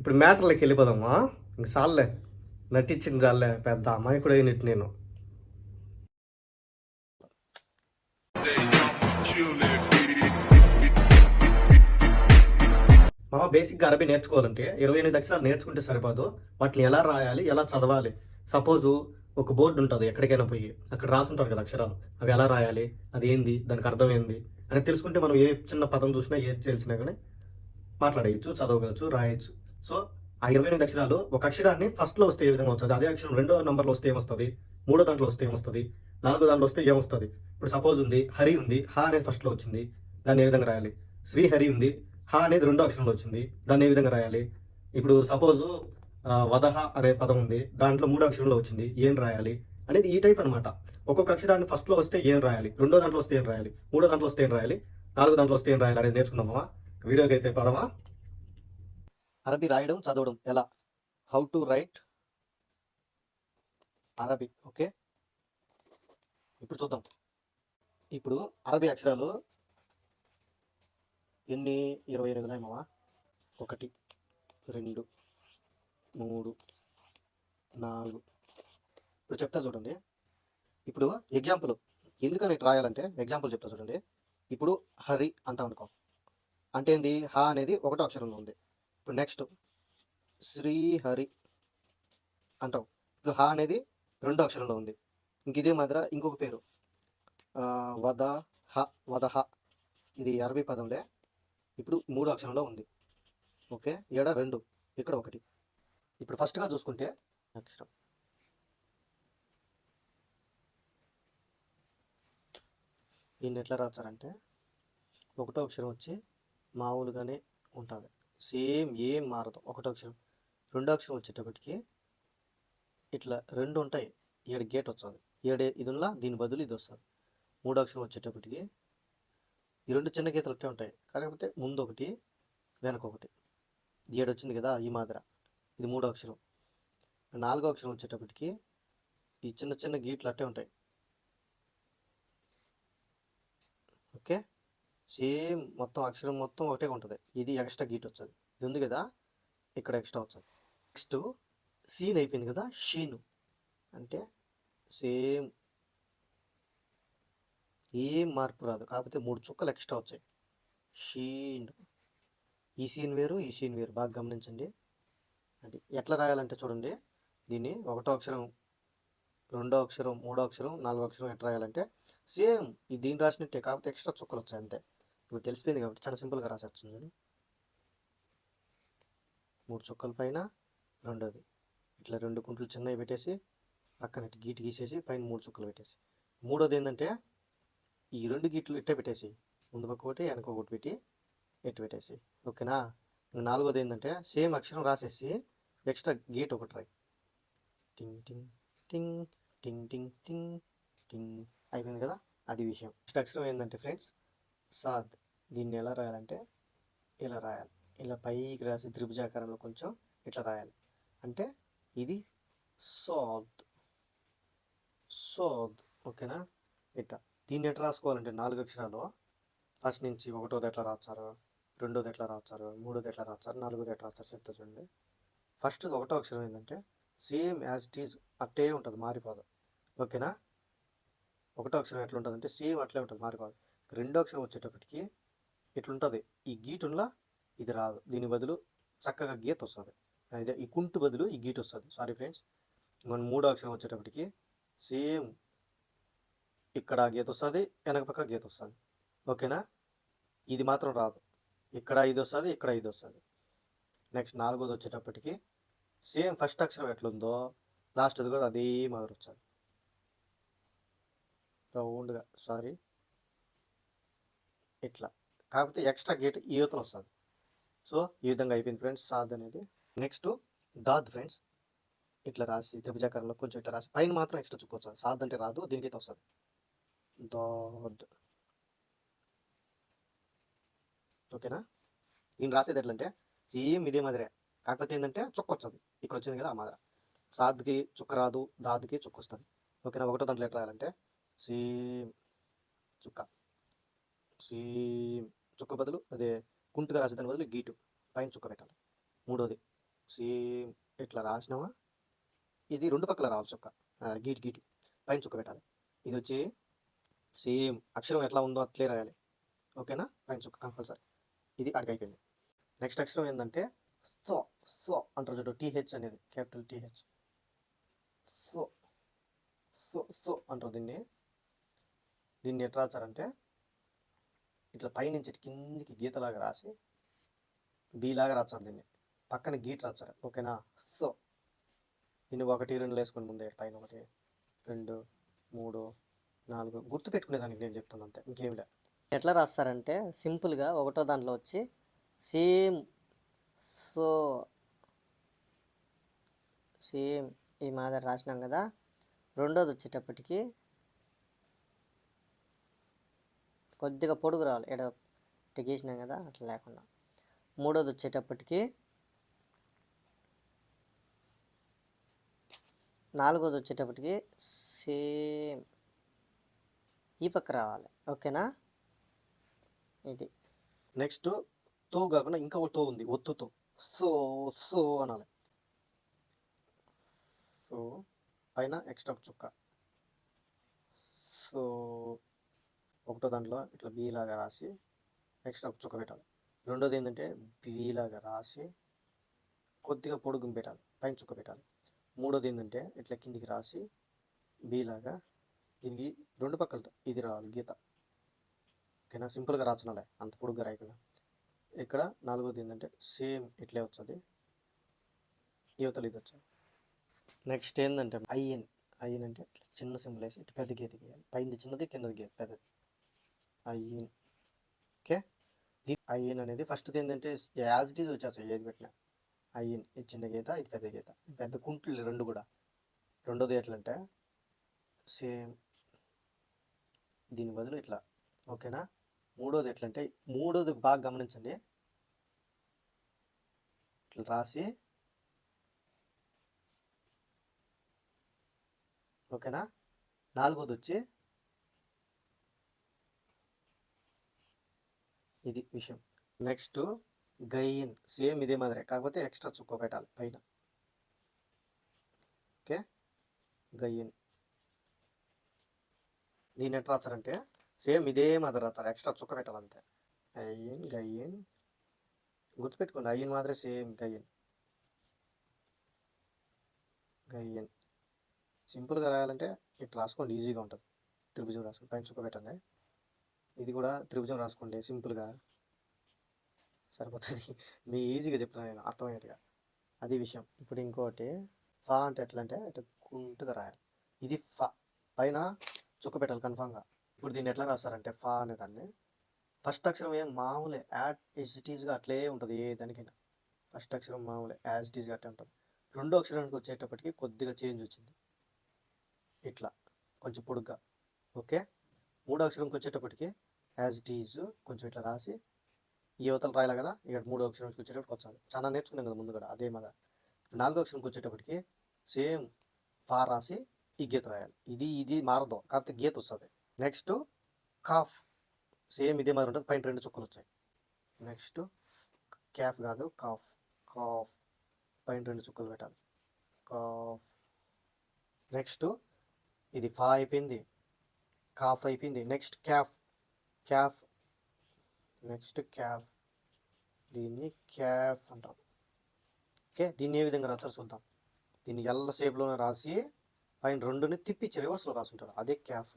ఇప్పుడు మ్యాటర్లోకి వెళ్ళిపోదామా. ఇంక చాలే, నటించింది చాలే, పెద్ద అమ్మాయి కూడా అయినట్టు నేను. మా బేసిక్గా అరబీ నేర్చుకోవాలంటే 28 అక్షరాలు నేర్చుకుంటే సరిపోదు. వాటిని ఎలా రాయాలి, ఎలా చదవాలి. సపోజు ఒక బోర్డు ఉంటుంది, ఎక్కడికైనా పోయి అక్కడ రాసుంటారు కదా అక్షరాలు, అవి ఎలా రాయాలి, అది ఏంది, దానికి అర్థం ఏంది అని తెలుసుకుంటే మనం ఏ చిన్న పదం చూసినా ఏది తెలిసినా కానీ మాట్లాడేయచ్చు, చదవగలచ్చు, రాయొచ్చు. సో ఆ 28 అక్షరాలు, ఒక అక్షరాన్ని ఫస్ట్లో వస్తే ఏ విధంగా వస్తుంది, అదే అక్షరం రెండో నంబర్లో వస్తే ఏమొస్తుంది, మూడో దాంట్లో వస్తే ఏమొస్తుంది, నాలుగో దాంట్లో వస్తే ఏమొస్తుంది. ఇప్పుడు సపోజ్ ఉంది, హరి ఉంది, హా అనేది ఫస్ట్లో వచ్చింది, దాన్ని ఏ విధంగా రాయాలి. శ్రీహరి ఉంది, హా అనేది రెండో అక్షరంలో వచ్చింది, దాన్ని ఏ విధంగా రాయాలి. ఇప్పుడు సపోజు వదహ అనే పదం ఉంది, దాంట్లో మూడో అక్షరంలో వచ్చింది, ఏం రాయాలి అనేది ఈ టైప్ అనమాట. ఒక్కొక్క అక్షరాన్ని ఫస్ట్లో వస్తే ఏం రాయాలి, రెండో దాంట్లో వస్తే ఏం రాయాలి, మూడో దాంట్లో వస్తే ఏం రాయాలి, నాలుగో దాంట్లో వస్తే ఏం రాయాలి అనేది నేర్చుకున్నామా. వీడియోకి అయితే పదమా. అరబీ రాయడం చదవడం ఎలా, హౌ టు రైట్ అరబీ. ఓకే, ఇప్పుడు చూద్దాం. ఇప్పుడు అరబీ అక్షరాలు ఎన్ని, 28 ఉన్నాయి మావా. 1 2 3 4. ఇప్పుడు చెప్తా చూడండి. ఇప్పుడు ఎగ్జాంపుల్ ఎందుకని రాయాలంటే ఎగ్జాంపుల్ చెప్తా చూడండి. ఇప్పుడు హరి అంటాం అనుకో, అంటే ఏంది, హా అనేది ఒకటో అక్షరంలో ఉంది. ఇప్పుడు నెక్స్ట్ శ్రీహరి అంటాం, ఇప్పుడు హా అనేది రెండో అక్షరంలో ఉంది. ఇంక ఇదే మాదిర ఇంకొక పేరు వదహ, ఇది అరబీ పదంలే, ఇప్పుడు మూడో అక్షరంలో ఉంది. ఓకే, ఏడ 2, ఇక్కడ 1. ఇప్పుడు ఫస్ట్గా చూసుకుంటే అక్షరం, దీన్ని ఎట్లా రాచారంటే ఒకటో అక్షరం వచ్చి మామూలుగానే ఉంటుంది, సేమ్ ఏం మారదు. ఒకటో అక్షరం, రెండో అక్షరం వచ్చేటప్పటికి ఇట్లా 2 ఉంటాయి, 7 గేట్ వస్తుంది, 7 ఇది ఉన్నా దీని బదులు ఇది వస్తుంది. మూడో అక్షరం వచ్చేటప్పటికి ఈ 2 చిన్న గీతలు ఒకటే ఉంటాయి, కాకపోతే ముందు ఒకటి వెనక ఒకటి, 7 వచ్చింది కదా ఈ మాదిర. ఇది మూడో అక్షరం. నాలుగో అక్షరం వచ్చేటప్పటికి ఈ చిన్న చిన్న గీట్లు అట్టే ఉంటాయి. ఓకే, సేమ్ మొత్తం అక్షరం మొత్తం ఒకటే ఉంటుంది, ఇది ఎక్స్ట్రా గీట్ వస్తుంది, ఇది ఉంది కదా ఇక్కడ ఎక్స్ట్రా వస్తుంది. నెక్స్ట్ సీన్ అయిపోయింది కదా, షీను అంటే సేమ్ ఏం మార్పు రాదు, కాకపోతే 3 చుక్కలు ఎక్స్ట్రా వచ్చాయి, షీన్. ఈ సీన్ వేరు, ఈ సీన్ వేరు, బాగా గమనించండి. అది ఎట్లా రాయాలంటే చూడండి, దీన్ని ఒకటో అక్షరం, రెండో అక్షరం, మూడో అక్షరం, నాలుగో అక్షరం ఎట్లా రాయాలంటే సేమ్ ఈ దీన్ని రాసినట్టే, కాకపోతే ఎక్స్ట్రా చుక్కలు వచ్చాయి అంతే. ఇప్పుడు తెలిసిపోయింది కాబట్టి చాలా సింపుల్గా రాసేస్తుంది. 3 చుక్కల పైన రెండోది, ఇట్లా 2 కుంట్లు చిన్నవి పెట్టేసి పక్కన గీటు గీసేసి పైన 3 చుక్కలు పెట్టేసి, మూడోది ఏంటంటే ఈ 2 గీట్లు ఇట్టే పెట్టేసి ముందు పక్క ఒకటి వెనక ఒకటి పెట్టి ఎట్టు పెట్టేసి. ఓకేనా. నాలుగోది ఏంటంటే సేమ్ అక్షరం రాసేసి ఎక్స్ట్రా గీట్ ఒకటి రాయి, టింగ్ టింగ్ టింగ్ టింగ్ టింగ్ టింగ్ టింగ్. అయిపోయింది కదా, అది విషయం. నెక్స్ట్ అక్షరం ఏంటంటే ఫ్రెండ్స్ సాద్. దీన్ని ఎలా రాయాలంటే ఇలా రాయాలి, ఇలా పైకి రాసి త్రిభుజాకారంలో కొంచెం ఇట్లా రాయాలి, అంటే ఇది సోద్, సోద్. ఓకేనా. ఇట్లా దీన్ని ఎట్లా రాసుకోవాలంటే 4 అక్షరాలు ఫస్ట్ నుంచి ఒకటోది ఎట్లా రాస్తారు, రెండోది ఎట్లా రాస్తారు, మూడోది ఎట్లా రాస్తారు, నాలుగోది ఎట్లా రాస్తారు చెప్తా చూడండి. ఫస్ట్ ఒకటో అక్షరం ఏంటంటే సేమ్ యాజ్ ఇట్ ఈజ్ అట్టే ఉంటుంది, మారిపోదు. ఓకేనా. ఒకటో అక్షరం ఎట్లా ఉంటుంది అంటే సేమ్ అట్లే ఉంటుంది, మారిపోదు. రెండో అక్షరం వచ్చేటప్పటికి ఇట్లుంటుంది, ఈ గీటులా ఇది రాదు, దీని బదులు చక్కగా గీత వస్తుంది, అదే ఈ కుంటు బదులు ఈ గీట వస్తుంది. Sorry friends. మన మూడో అక్షరం వచ్చేటప్పటికి సేమ్ ఇక్కడ గీత వస్తుంది, వెనక పక్క గీత వస్తుంది. ఓకేనా. ఇది మాత్రం రాదు, ఇక్కడ 5 వస్తుంది, ఇక్కడ 5 వస్తుంది. నెక్స్ట్ నాలుగోది వచ్చేటప్పటికి సేమ్ ఫస్ట్ అక్షరం ఎట్లుందో లాస్ట్ది కూడా అదే మాదిరి వస్తుంది, రౌండ్గా. సారీ, ఇట్లా, కాకపోతే ఎక్స్ట్రా గేట్ ఈ యువతలు వస్తుంది. సో ఈ విధంగా అయిపోయింది ఫ్రెండ్స్ సాద్ అనేది. నెక్స్ట్ దాద్ ఫ్రెండ్స్, ఇట్లా రాసి త్రిభుజాకారంలో కొంచెం ఇట్లా రాసి పైన మాత్రం ఎక్స్ట్రా చుక్క వస్తుంది. సాద్ అంటే రాదు, దీనికైతే వస్తుంది దాద్. ఓకేనా. దీన్ని రాసేది ఎట్లంటే సేమ్ ఇదే మాదిరే, కాకపోతే ఏంటంటే చుక్క వస్తుంది, ఇక్కడ వచ్చింది కదా ఆ మాదిర. సాద్కి చుక్క రాదు, దాద్కి చుక్క వస్తుంది. ఓకేనా. ఒకటో దాంట్లో ఎట్లా రాయాలంటే సేమ్ చుక్క, సేమ్ చుక్క బదులు అదే కుంటుగా రాసేదాని బదులు గీటు పైన చుక్క పెట్టాలి. మూడోది సేమ్ ఇట్లా రాసినావా, ఇది రెండు పక్కల రావాలి చుక్క, గీటు గీటు పైన చుక్క పెట్టాలి. ఇది వచ్చి సేమ్ అక్షరం ఎట్లా ఉందో అట్లే రాయాలి, ఓకేనా. పైన చుక్క కంపల్సరీ. ఇది అడిగి అయిపోయింది. నెక్స్ట్ అక్షరం ఏంటంటే సో. సో అంటారు చూడు, టీహెచ్ అనేది capital TH. So so so అంటారు దీన్ని. దీన్ని ఎట్లా రాచారంటే ఇట్లా పైనుంచి కిందికి గీతలాగా రాసి బీలాగా రాచారు. దీన్ని పక్కన గీట రాచారు, ఓకేనా. సో దీన్ని 1 2 వేసుకొని ముందే పైన 1 2 3 4 గుర్తు పెట్టుకునేదానికి నేను చెప్తాను అంతే, ఇంకేం లేదు. ఎట్లా రాస్తారంటే సింపుల్గా ఒకటో దాంట్లో వచ్చి సేమ్ సో సేమ్ ఈ మాదిరి రాసినాం కదా. రెండోది వచ్చేటప్పటికి కొద్దిగా పొడుగు రావాలి, ఎడ గీసినాం కదా అట్లా లేకుండా. మూడోది వచ్చేటప్పటికి, నాలుగోది వచ్చేటప్పటికి సేమ్ ఈ పక్క రావాలి, ఓకేనా. ఇది నెక్స్ట్ తో కాకుండా ఇంకా ఒక తో ఉంది, ఒత్తుతో. సో సో అనాలి. సో పైన ఎక్స్ట్రా చుక్క. సో ఒకటో దాంట్లో ఇట్లా బీలాగా రాసి ఎక్స్ట్రా చుక్క పెట్టాలి. రెండోది ఏంటంటే బీలాగా రాసి కొద్దిగా పొడుగు పెట్టాలి, పైన చుక్క పెట్టాలి. మూడోది ఏంటంటే ఇట్లా కిందికి రాసి బీలాగా దీనికి రెండు పక్కలతో ఇది రావాలి గీత, ఓకేనా. సింపుల్గా రాచనాలే, అంత పొడుగ్గా రాయకుండా. ఇక్కడ నాలుగోది ఏంటంటే సేమ్ ఇట్లే వస్తుంది, యువతలు ఇది వచ్చాయి. నెక్స్ట్ ఏంటంటే ఐఎన్. ఐఎన్ అంటే చిన్న సింబల్ వేసి ఇటు పెద్ద గీత గీయాలి, పైంది చిన్నది కిందది గీత పెద్దది. IN, okay. ఐఎన్ అనేది ఫస్ట్ది ఏంటంటే యాజ్ ఇట్ ఈజ్ వచ్చేస్తాయి ఏది పెట్టినా. ఐఎన్ ఇది చిన్న గీత, ఇది పెద్ద గీత, పెద్ద కుంట్లు రెండు కూడా. రెండోది ఎట్లంటే సేమ్ దీని బదులు ఇట్లా, ఓకేనా. మూడోది ఎట్లంటే, మూడోది బాగా గమనించండి, ఇట్లా రాసి, ఓకేనా. నాలుగోది వచ్చి ఇది విషయం. నెక్స్ట్ గైన్, సేమ్ ఇదే మాదిరే, కాకపోతే ఎక్స్ట్రా చుక్క పెట్టాలి పైన, ఓకే. గైన్ దీన్ని ఎట్లా రాస్తారంటే సేమ్ ఇదే మాదిరి రాస్తారు, ఎక్స్ట్రా చుక్క పెట్టాలంతే. అయ్యన్ గయ్యన్ గుర్తుపెట్టుకోండి, అయ్యన్ మాదిరే సేమ్ గయ్యన్. గయ్యన్ సింపుల్గా రాయాలంటే ఇట్లా రాసుకోండి, ఈజీగా ఉంటుంది. త్రిభుజం రాసుకోండి, పైన చుక్క పెట్టండి. ఇది కూడా త్రిభుజం రాసుకోండి, సింపుల్గా సరిపోతుంది. మీ ఈజీగా చెప్తున్నాను నేను అర్థమయ్యేట్టుగా, అది విషయం. ఇప్పుడు ఇంకోటి ఫా అంటే ఎట్లా అంటే ఇట్లా కుంటుగా రాయాలి, ఇది ఫా, పైన చుక్క పెట్టాలి కన్ఫామ్గా. ఇప్పుడు దీన్ని ఎట్లా రాస్తారంటే ఫా అనే దాన్ని ఫస్ట్ అక్షరం ఏం మామూలే యాడ్ యాజ్ ఇట్ ఈజ్గా అట్లే ఉంటుంది ఏ దానికైనా. ఫస్ట్ అక్షరం మామూలే యాజ్ ఇట్ ఈజ్గా అట్లే ఉంటుంది. రెండో అక్షరానికి వచ్చేటప్పటికి కొద్దిగా చేంజ్ వచ్చింది, ఇట్లా కొంచెం పొడుగ్గా, ఓకే. మూడో అక్షరంకి వచ్చేటప్పటికి యాజ్ ఇట్ ఈజ్ కొంచెం ఇట్లా రాసి ఈ యువతలు రాయాలి కదా, ఇక్కడ మూడో అక్షరంకి వచ్చేటప్పటికి వచ్చాలి. చాలా నేర్చుకున్నాం కదా ముందు కూడా అదే మాదిరి. నాలుగో అక్షరంకి వచ్చేటప్పటికి సేమ్ ఫా రాసి ఈ గీత రాయాలి, ఇది ఇది మారదు కాకపోతే గీత వస్తుంది. నెక్స్ట్ కాఫ్, సేమ్ ఇదే మాదిరి ఉంటుంది, పైన 2 చుక్కలు వచ్చాయి. నెక్స్ట్ క్యాఫ్ కాదు కాఫ్, కాఫ్ పైన 2 చుక్కలు పెట్టాలి, కాఫ్. నెక్స్ట్ ఇది ఫా అయిపోయింది, కాఫ్ అయిపోయింది. నెక్స్ట్ క్యాఫ్, క్యాఫ్. నెక్స్ట్ క్యాఫ్, దీన్ని క్యాఫ్ అంటాం, ఓకే. దీన్ని ఏ విధంగా రాస్తారో చూద్దాం. దీన్ని ఎల్ల షేప్లోనే రాసి పైన 2ని తిప్పించి రివర్స్లో రాసుంటారు, అదే క్యాఫ్.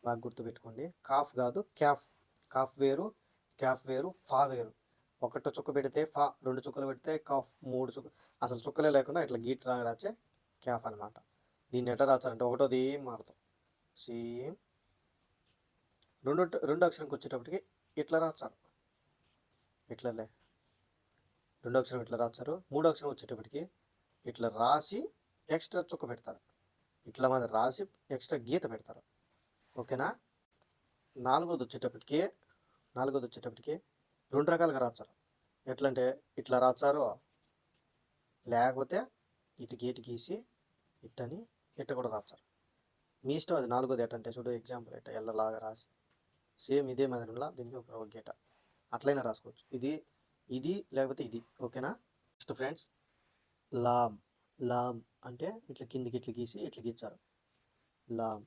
బాగా గుర్తుపెట్టుకోండి, కాఫ్ కాదు క్యాఫ్. కాఫ్ వేరు, క్యాఫ్ వేరు, ఫా వేరు. ఒకటో చుక్క పెడితే ఫా, 2 చుక్కలు పెడితే కాఫ్, 3 చుక్కలు, అసలు చుక్కలే లేకుండా ఇట్లా గీట్ రాచే క్యాఫ్ అనమాట. దీన్ని ఎట్లా రాచారంటే ఒకటోది ఏం మారుతాం, సేమ్ రెండో అక్షరంకి వచ్చేటప్పటికి ఇట్లా రాచారు, ఇట్లలే రెండో అక్షరం ఇట్లా రాచారు. మూడో అక్షరం వచ్చేటప్పటికి ఇట్లా రాసి ఎక్స్ట్రా చుక్క పెడతారు, ఇట్లా మాదిరి రాసి ఎక్స్ట్రా గీత పెడతారు, ఓకేనా. నాలుగోది వచ్చేటప్పటికి 2 రకాలుగా రాచారు. ఎట్లంటే ఇట్లా రాచారు, లేకపోతే ఇటు గీటు గీసి ఇట్టని ఇట్ట కూడా రాచారు, మీ ఇష్టం. అది నాలుగోది ఎట్టంటే చూడు, ఎగ్జాంపుల్ ఇట్ట ఎల్లలాగా రాసి సేమ్ ఇదే మాదిరిలా దీనికి ఒక గీట అట్లయినా రాసుకోవచ్చు. ఇది ఇది లేకపోతే ఇది, ఓకేనా. Next friends Lam. లామ్ అంటే ఇట్లా కిందికి ఇట్లా గీసి ఇట్లా గీచారు. లామ్.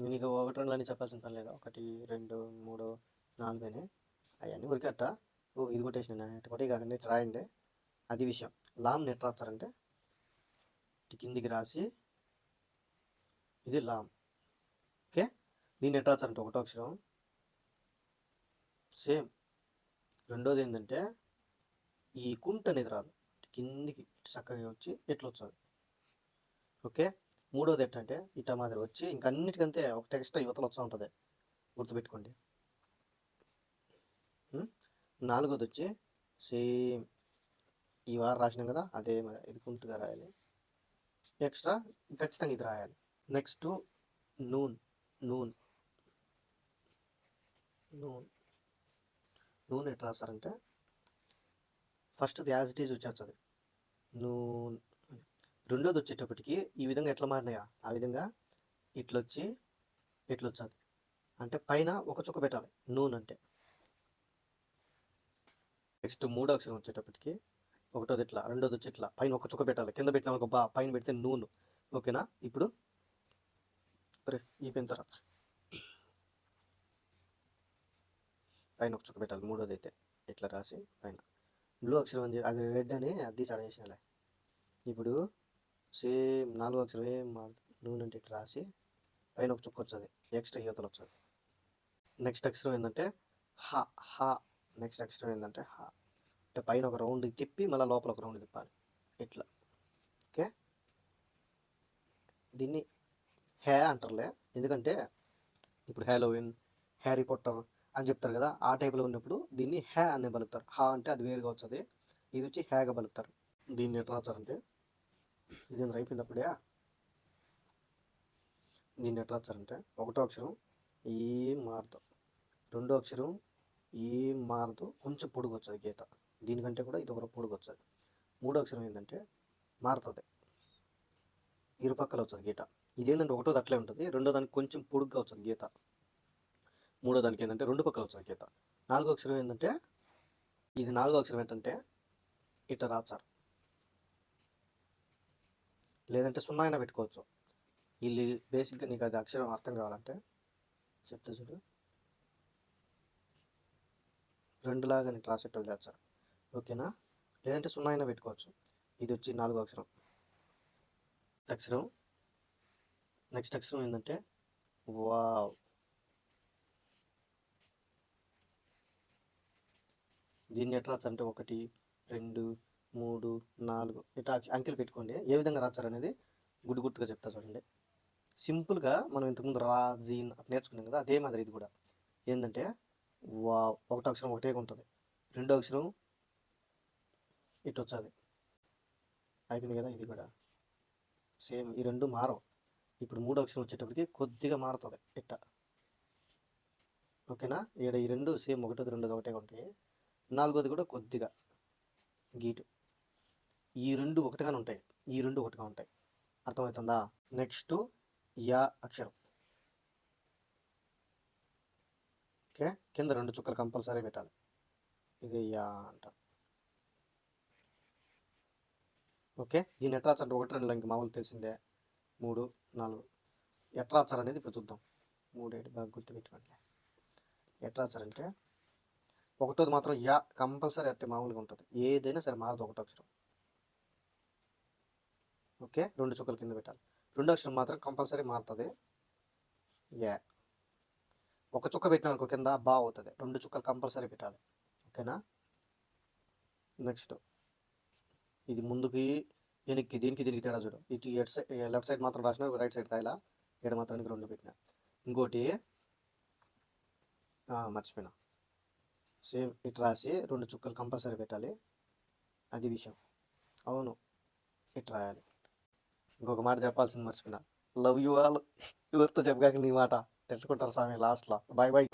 నేను ఇక ఒకటి రెండు అని చెప్పాల్సిన పని లేదు. 1 2 3 4 అని అవన్నీ ఉరికట్ట. ఓ ఇది కొట్టేసిన ఇటు కొట్టి కాకుండా ఇటు రాయండి. అది విషయం. లామ్ని ఎట్లా రాస్తారంటే ఇటు కిందికి రాసి ఇది లామ్. ఓకే, దీన్ని ఎట్లా రాస్తారంటే ఒకటో అక్షరం సేమ్. రెండోది ఏంటంటే ఈ కుంట అనేది రాదు, ఇటు కిందికి ఇటు చక్కగా వచ్చి ఎట్లా వచ్చాది. ఓకే, మూడోది ఎట్లంటే ఇట మాదిరి వచ్చి ఇంకా అన్నిటికంతే ఒక టెక్స్ట్ యువతలు వస్తూ ఉంటుంది, గుర్తుపెట్టుకోండి. నాలుగోది వచ్చి సేమ్ ఈ వారం రాసినాం కదా అదే మరి ఇది కుంటుగా రాయాలి. ఎక్స్ట్రా ఖచ్చితంగా ఇది రాయాలి. Next noon. నూన్ నూన్ నూనె ఎట్లా రాస్తారంటే ఫస్ట్ యాజ్ ఇట్ ఈజ్ వచ్చేస్తుంది నూన్. రెండోది వచ్చేటప్పటికి ఈ విధంగా ఎట్లా మారినాయా ఆ విధంగా ఇట్లొచ్చి ఇట్లొచ్చాది. అంటే పైన ఒక చుక్క పెట్టాలి నూన్ అంటే. నెక్స్ట్ మూడో అక్షరం వచ్చేటప్పటికి ఒకటోది ఇట్లా, రెండోది వచ్చి ఇట్లా పైన ఒక చుక్క పెట్టాలి. కింద పెట్టిన ఒక పైన పెడితే నూనె. ఓకేనా, ఇప్పుడు ఈ పెన్ తర్వాత పైన ఒక చుక్క పెట్టాలి. మూడోది అయితే ఇట్లా రాసి పైన బ్లూ అక్షరం అని అది రెడ్ అని అది సడేసినలే. ఇప్పుడు సేమ్ నాలుగో అక్షరం ఏం నూనె అంటే ఇట్లా రాసి పైన ఒక చుక్క వచ్చేది, ఎక్స్ట్రా యువతలు వచ్చేది. నెక్స్ట్ అక్షరం ఏంటంటే హా. హా. నెక్స్ట్ అక్షరం ఏంటంటే హా. అంటే పైన ఒక రౌండ్ తిప్పి మళ్ళీ లోపల ఒక రౌండ్ తిప్పాలి ఇట్లా. ఓకే, దీన్ని హ్యా అంటారులే, ఎందుకంటే ఇప్పుడు హ్యాలోవిన్, హ్యారీ పొట్టర్ అని చెప్తారు కదా, ఆ టైప్లో ఉన్నప్పుడు దీన్ని హ్యా అనే పలుకుతారు. హా అంటే అది వేరుగా వస్తుంది, ఇది వచ్చి హ్యాగా పలుకుతారు. దీన్ని ఎట్లా రాస్తారంటే ఇది అయిపోయినప్పుడే దీన్ని ఎట్లా రాస్తారంటే ఒకటో అక్షరం ఏం మారదు, రెండో అక్షరం ఏం మారదు, కొంచెం పొడుగు వచ్చేది గీత, దీనికంటే కూడా ఇది ఒక పొడుగు వచ్చేది. మూడో అక్షరం ఏంటంటే మారుతుంది, ఇరుపక్కల వచ్చేది గీత. ఇదేంటంటే ఒకటోది అట్లే ఉంటుంది, రెండో దానికి కొంచెం పొడుగ్గా వచ్చేది గీత. మూడో దానికి ఏంటంటే రెండు పక్కల వచ్చేది గీత. నాలుగో అక్షరం ఏంటంటే ఇది నాలుగో అక్షరం ఏంటంటే ఇట్లా రాస్తారు, లేదంటే సున్నా అయినా పెట్టుకోవచ్చు. వీళ్ళు బేసిక్గా నీకు అది అక్షరం అర్థం కావాలంటే చెప్తా చూడు, రెండులాగా నీకు రాసేట్టు వదిలేస్తారు. ఓకేనా, లేదంటే సున్నా అయినా పెట్టుకోవచ్చు. ఇది వచ్చి నాలుగో అక్షరం. అక్షరం నెక్స్ట్ అక్షరం ఏంటంటే వావ్. దీన్ని ఎట్లా రాస్తారంటే 1 2 3 4 ఇట్లా అంకెలు పెట్టుకోండి. ఏ విధంగా రాస్తారనేది గుర్తుగా చెప్తా చూడండి. సింపుల్గా మనం ఇంతకుముందు రా జీన్ అట్లా నేర్చుకున్నాం కదా, అదే మాదిరి ఇది కూడా ఏంటంటే వావ్. ఒకటో అక్షరం ఒకటే ఉంటుంది, రెండో అక్షరం ఇటు వచ్చేది. అయిపోయింది కదా, ఇది కూడా సేమ్. ఈ రెండు మారవు. ఇప్పుడు మూడో అక్షరం వచ్చేటప్పటికి కొద్దిగా మారుతుంది ఇట్ట. ఓకేనా, ఇక్కడ ఈ రెండు సేమ్ ఒకటోది రెండోది ఒకటే ఉంటాయి. నాలుగోది కూడా కొద్దిగా గీటు. ఈ రెండు ఒకటిగానే ఉంటాయి, ఈ రెండు ఒకటిగా ఉంటాయి. అర్థమవుతుందా? నెక్స్ట్ యా అక్షరం. ఓకే, కింద రెండు చుక్కలు కంపల్సరీ పెట్టాలి, ఇది యా అంటారు. ఓకే, దీన్ని ఎట్లా రాస్తారంటే 1 2 ఇంక మామూలు తెలిసిందే, 3 4 ఎట్లా రాస్తారనేది ఇప్పుడు చూద్దాం. 3 7 బాగా గుర్తుపెట్టుకోండి. ఎట్లా రాస్తారంటే ఒకటోది మాత్రం యా కంపల్సరీ అంటే మామూలుగా ఉంటుంది, ఏదైనా సరే మారదు ఒకటో అక్షరం. ఓకే, రెండు చుక్కలు కింద పెట్టాలి. రెండో అక్షరం మాత్రం కంపల్సరీ మారుతుంది, యా. ఒక చుక్క పెట్టినానుకో కింద బా అవుతుంది, రెండు చుక్కలు కంపల్సరీ పెట్టాలి. ఓకేనా, నెక్స్ట్ ఇది ముందుకి వెనక్కి దీనికి తేడా చూడు. ఇటు లెఫ్ట్ సైడ్ మాత్రం రాసిన, రైట్ సైడ్ రాయాల. ఇక్కడ మాత్రానికి రెండు పెట్టిన. ఇంకోటి మర్చిపోయినా, సేమ్ ఇటు రాసి రెండు చుక్కలు కంపల్సరీ పెట్టాలి, అది విషయం. అవును, ఇటు రాయాలి. ఇంకొక మాట చెప్పాల్సింది మర్చిపోయినా, లవ్ యూ ఆల్. ఎవరితో చెప్పగాక నీ మాట తెచ్చుకుంటారు స్వామి లాస్ట్లో. Bye bye.